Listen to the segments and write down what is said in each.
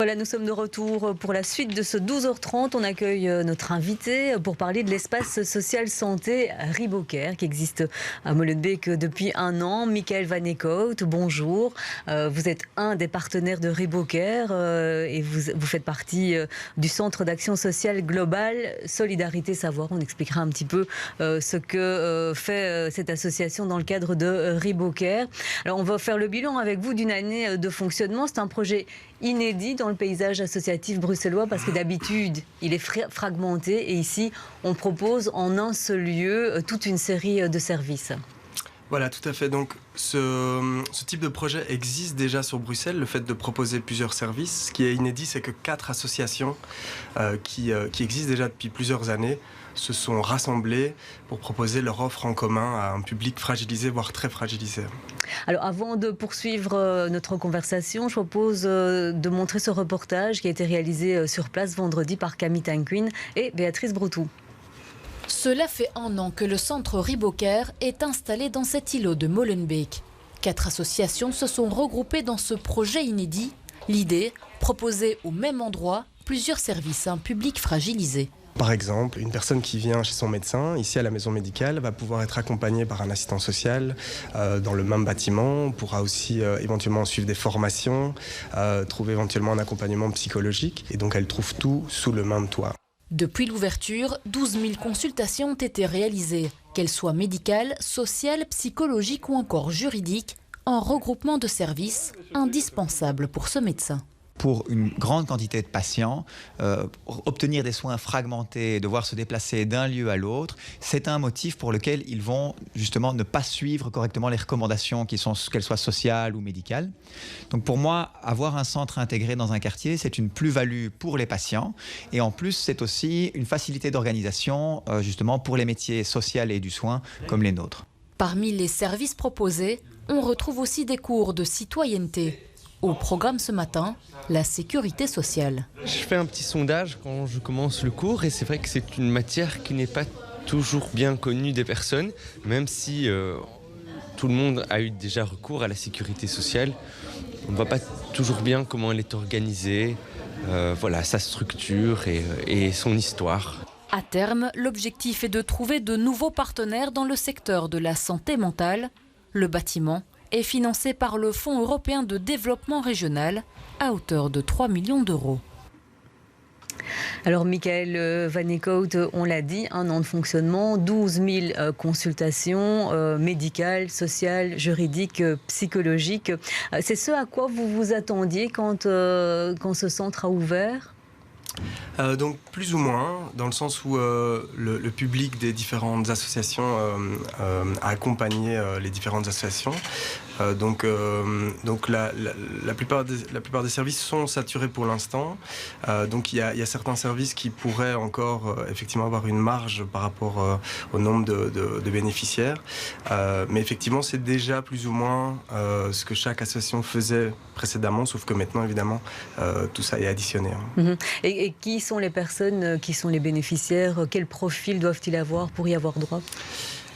Voilà, nous sommes de retour pour la suite de ce 12h30. On accueille notre invité pour parler de l'espace social santé Riboker qui existe à Molenbeek depuis 1 an. Michael Van Eekhout, bonjour. Vous êtes un des partenaires de Riboker et vous faites partie du Centre d'action sociale globale Solidarité Savoir. On expliquera un petit peu ce que fait cette association dans le cadre de Riboker. Alors, on va faire le bilan avec vous d'une année de fonctionnement. C'est un projet inédit dans le paysage associatif bruxellois parce que d'habitude, il est fragmenté et ici, on propose en un seul lieu toute une série de services. Voilà, tout à fait. Donc, ce type de projet existe déjà sur Bruxelles, le fait de proposer plusieurs services. Ce qui est inédit, c'est que 4 associations qui existent déjà depuis plusieurs années se sont rassemblées pour proposer leur offre en commun à un public fragilisé, voire très fragilisé. Alors, avant de poursuivre notre conversation, je propose de montrer ce reportage qui a été réalisé sur place vendredi par Camille Tanquin et Béatrice Broutou. Cela fait 1 an que le centre Riboker est installé dans cet îlot de Molenbeek. 4 associations se sont regroupées dans ce projet inédit. L'idée, proposer au même endroit plusieurs services à un public fragilisé. Par exemple, une personne qui vient chez son médecin, ici à la maison médicale, va pouvoir être accompagnée par un assistant social dans le même bâtiment. On pourra aussi éventuellement suivre des formations, trouver éventuellement un accompagnement psychologique. Et donc elle trouve tout sous le même toit. Depuis l'ouverture, 12 000 consultations ont été réalisées, qu'elles soient médicales, sociales, psychologiques ou encore juridiques, un regroupement de services indispensable pour ce médecin. Pour une grande quantité de patients, obtenir des soins fragmentés, devoir se déplacer d'un lieu à l'autre, c'est un motif pour lequel ils vont justement ne pas suivre correctement les recommandations, qu'elles soient sociales ou médicales. Donc pour moi, avoir un centre intégré dans un quartier, c'est une plus-value pour les patients. Et en plus, c'est aussi une facilité d'organisation justement pour les métiers sociaux et du soin comme les nôtres. Parmi les services proposés, on retrouve aussi des cours de citoyenneté. Au programme ce matin, la sécurité sociale. Je fais un petit sondage quand je commence le cours et c'est vrai que c'est une matière qui n'est pas toujours bien connue des personnes, même si tout le monde a eu déjà recours à la sécurité sociale. On ne voit pas toujours bien comment elle est organisée, voilà, sa structure et son histoire. À terme, l'objectif est de trouver de nouveaux partenaires dans le secteur de la santé mentale. Le bâtiment est financé par le Fonds européen de développement régional à hauteur de 3 millions d'euros. Alors, Michael Van Eekhout, on l'a dit, 1 an de fonctionnement, 12 000 consultations médicales, sociales, juridiques, psychologiques. C'est ce à quoi vous vous attendiez quand ce centre a ouvert ? Donc plus ou moins, dans le sens où le public des différentes associations a accompagné les différentes associations. Donc la plupart des services sont saturés pour l'instant. Donc il y a certains services qui pourraient encore effectivement avoir une marge par rapport au nombre de bénéficiaires. Mais effectivement, c'est déjà plus ou moins ce que chaque association faisait précédemment, sauf que maintenant, évidemment, tout ça est additionné. Et qui sont les personnes qui sont les bénéficiaires? Quel profil doivent-ils avoir pour y avoir droit?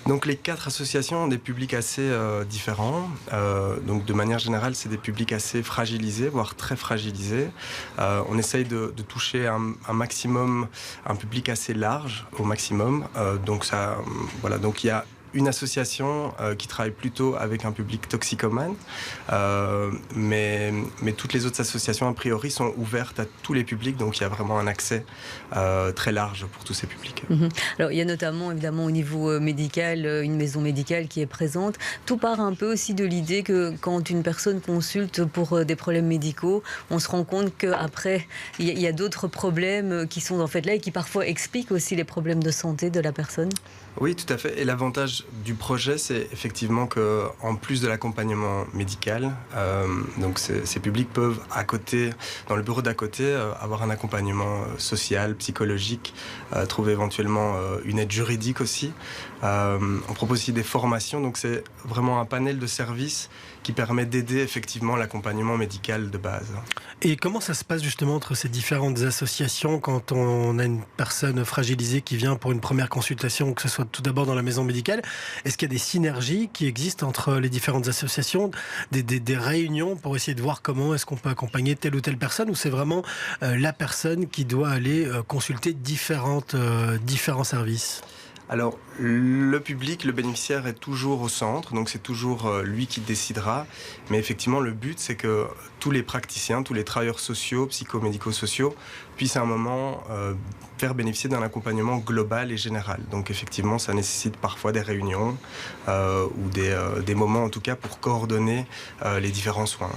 Donc les 4 associations ont des publics assez différents. Donc de manière générale, c'est des publics assez fragilisés, voire très fragilisés. On essaye de toucher un maximum, un public assez large au maximum. Donc il y a une association qui travaille plutôt avec un public toxicomane, mais toutes les autres associations, a priori, sont ouvertes à tous les publics, donc il y a vraiment un accès très large pour tous ces publics. Alors, il y a notamment, évidemment, au niveau médical, une maison médicale qui est présente. Tout part un peu aussi de l'idée que quand une personne consulte pour des problèmes médicaux, on se rend compte qu'après, il y a d'autres problèmes qui sont en fait là et qui parfois expliquent aussi les problèmes de santé de la personne. Oui, tout à fait. Et l'avantage du projet, c'est effectivement qu'en plus de l'accompagnement médical, donc ces publics peuvent, à côté, dans le bureau d'à côté, avoir un accompagnement social, psychologique, trouver éventuellement une aide juridique aussi. On propose aussi des formations, donc c'est vraiment un panel de services qui permet d'aider effectivement l'accompagnement médical de base. Et comment ça se passe justement entre ces différentes associations quand on a une personne fragilisée qui vient pour une première consultation, que ce soit tout d'abord dans la maison médicale, Est-ce qu'il y a des synergies qui existent entre les différentes associations, des réunions pour essayer de voir comment est-ce qu'on peut accompagner telle ou telle personne, ou c'est vraiment la personne qui doit aller consulter différents services? Alors, le public, le bénéficiaire est toujours au centre, donc c'est toujours lui qui décidera. Mais effectivement, le but, c'est que tous les praticiens, tous les travailleurs sociaux, psychomédico-sociaux, puissent à un moment faire bénéficier d'un accompagnement global et général. Donc effectivement, ça nécessite parfois des réunions ou des moments, en tout cas, pour coordonner les différents soins.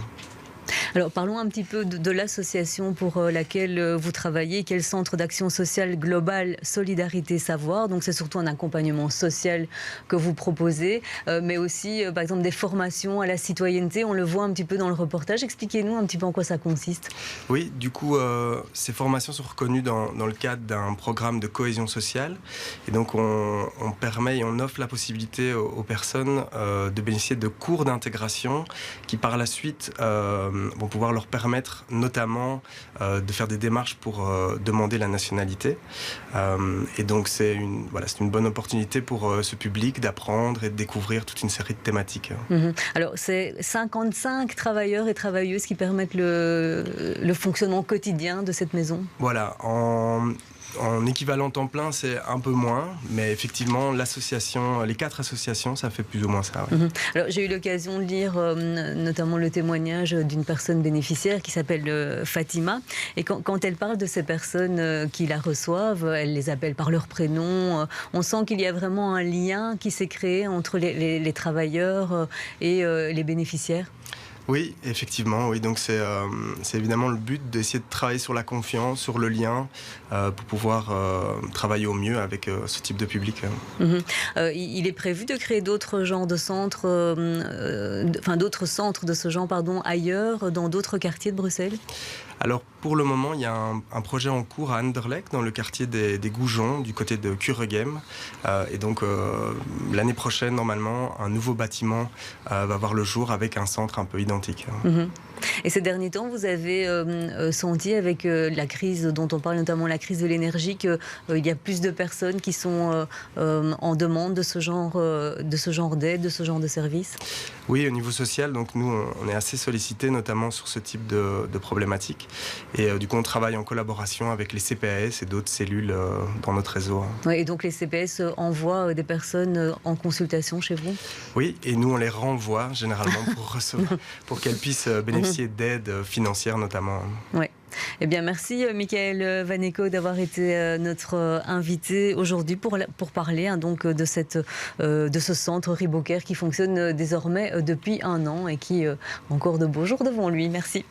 Alors parlons un petit peu de l'association pour laquelle vous travaillez, qui est le Centre d'action sociale globale Solidarité Savoir. Donc c'est surtout un accompagnement social que vous proposez, mais aussi par exemple des formations à la citoyenneté. On le voit un petit peu dans le reportage. Expliquez-nous un petit peu en quoi ça consiste. Oui, du coup, ces formations sont reconnues dans le cadre d'un programme de cohésion sociale. Et donc on permet et on offre la possibilité aux personnes de bénéficier de cours d'intégration qui par la suite vont pouvoir leur permettre notamment de faire des démarches pour demander la nationalité. Et donc c'est une bonne opportunité pour ce public d'apprendre et de découvrir toute une série de thématiques. Alors c'est 55 travailleurs et travailleuses qui permettent le fonctionnement quotidien de cette maison. Voilà, en équivalent temps plein, c'est un peu moins, mais effectivement, les 4 associations, ça fait plus ou moins ça. Oui. Alors, j'ai eu l'occasion de lire notamment le témoignage d'une personne bénéficiaire qui s'appelle Fatima. Et quand elle parle de ces personnes qui la reçoivent, elle les appelle par leur prénom. On sent qu'il y a vraiment un lien qui s'est créé entre les travailleurs et les bénéficiaires. Oui, effectivement. Oui. Donc c'est évidemment le but d'essayer de travailler sur la confiance, sur le lien, pour pouvoir travailler au mieux avec ce type de public. Il est prévu de créer d'autres genres de centres, d'autres centres de ce genre, ailleurs, dans d'autres quartiers de Bruxelles? Alors pour le moment, il y a un projet en cours à Anderlecht, dans le quartier des Goujons, du côté de Kuregem. Et donc l'année prochaine, normalement, un nouveau bâtiment va voir le jour avec un centre un peu identique. Et ces derniers temps, vous avez senti avec la crise dont on parle, notamment la crise de l'énergie, qu'il y a plus de personnes qui sont en demande de ce genre d'aide, de ce genre de service? Oui, au niveau social, donc nous, on est assez sollicités, notamment sur ce type de problématiques. Et du coup, on travaille en collaboration avec les CPAS et d'autres cellules dans notre réseau. Ouais, et donc les CPS envoient des personnes en consultation chez vous? Oui, et nous, on les renvoie généralement pour qu'elles puissent bénéficier d'aide financière notamment. Ouais. Eh bien, merci Michael Vaneco d'avoir été notre invité aujourd'hui pour parler donc de ce centre Riboker qui fonctionne désormais depuis 1 an et qui a encore de beaux jours devant lui. Merci.